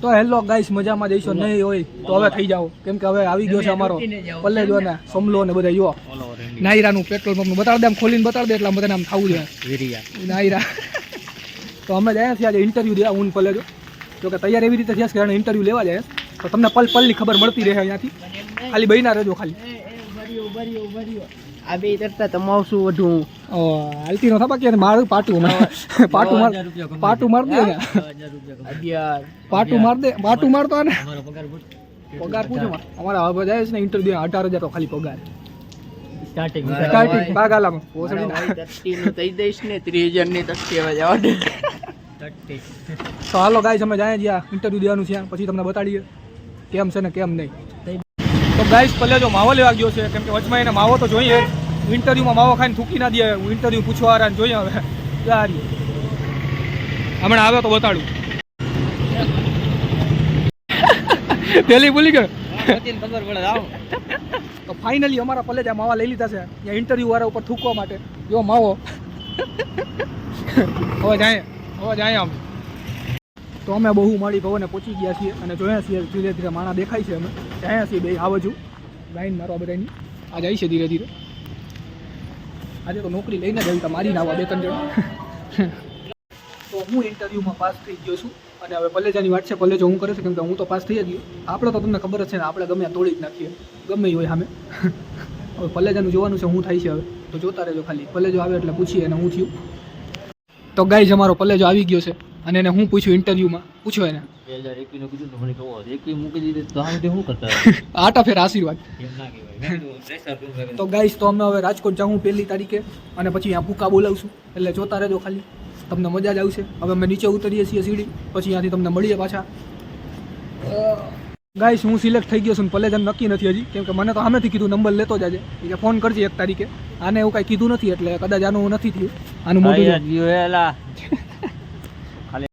તો hello guys, મજામાં જઈશો નહીં હોય તો હવે થઈ જાઓ, કેમ કે હવે આવી ગયો છે અમારો પલ્લેજો ને સમલો ને બધા જો નાયરાનું પેટ્રોલ પંપનું બતાડ દે, આમ ખોલીને બતાડ દે એટલે બધાને આમ થવું જોઈએ નાયરા. તો અમે જાય છીએ આજે ઇન્ટરવ્યૂ દેવા હું પલ્લેજો, જો કે તૈયાર એવી રીતે થયા કે ઇન્ટરવ્યૂ લેવા જાય તો તમને પલની ખબર મળતી રહે અહીંયાથી, ખાલી બહીના રહેજો ખાલી. આ બે કરતા તમારું શું વધુ હાલતી નો થવા કે મારું પાટું માર દે ને પાટું મારતો ને પગાર પૂછો અમારા હવે જાય છે ને ઇન્ટરવ્યુ 18,000 તો ખાલી પગાર સ્ટાર્ટિંગ બાગાલામાં પોસડી થઈ દઈશ ને 30,000 ની તક કેવા જવા દે. તો હાલો ગાઈસ, અમે જાય જ્યાં ઇન્ટરવ્યુ દેવાનું છે પછી તમને બતાડીએ કેમ છે ને કેમ નહીં. તો ગાઈસ પલ્લેજો માવો લેવા ગયો છે, કેમ કે વચમાં એને માવો તો જોઈએ, ઇન્ટરવ્યુમાં માવો ખાઈને થૂકી ના દે. હું ઇન્ટરવ્યુ પૂછવા વાળાને જોઈએ હવે હમણાં આવે તો બતાડું. પેલી ભૂલી ગયો તો ફાઇનલી અમારા પલ્લેજા માવા લઈ લીધા છે ત્યાં ઇન્ટરવ્યુ વાળા ઉપર થૂકવા માટે. જો માવો હવે જાય આમ. તો અમે બહુ માળી ભવને પહોંચી ગયા છીએ અને જોયા છીએ ધીરે ધીરે માણા દેખાય છે. અમે જાય છીએ બે આ બાજુ લાઈન મારવા બધાની આ જાય છે ધીરે ધીરે. આજે તો નોકરી લઈને જ આવી મારીને આવવા 2-3 જણા. તો હું ઇન્ટરવ્યુમાં પાસ થઈ ગયો છું અને હવે પલ્લેજાની વાત છે. પલ્લેજો હું કરે છે કેમ કે હું તો પાસ થઈ જ ગયો. આપણે તો તમને ખબર જ છે ને, આપણે ગમે તોડી જ નાખીએ ગમે એ હોય સામે. હવે પલ્લેજાનું જોવાનું છે શું થાય છે હવે, તો જોતા રહેજો ખાલી. પલ્લેજો આવે એટલે પૂછીએ અને હું થયું. તો ગાઈઝ અમારો પલ્લેજો આવી ગયો છે અને એને હું પૂછ્યું ઇન્ટરવ્યુમાં, પૂછો એને 2021 નું કીધું તો મને કહો 21 મૂકી દીધી તો આમ શું કરતા આટા ફેર આશીર્વાદ. એમ ના કહેવાય. તો ગાઈઝ તો અમે હવે રાજકોટ જાઉં 1 તારીખે અને પછી અહીંયા ભૂકા બોલાવશું, એટલે જોતા રહેજો ખાલી, તમને મજા જ આવશે. હવે અમે નીચે ઉતરીએ છીએ સીડી, પછી ત્યાંથી તમને મળીએ પાછા. ગાઈસ હું સિલેક્ટ થઈ ગયો છું, પલ્લેજાને નક્કી નથી હજી, કેમ કે મને તો સામેથી કીધું નંબર લેતો જાજે, ફોન કરજે 1 તારીખે. આને એવું કાંઈ કીધું નથી એટલે કદાચ આનું નથી થયું, આનું મોટું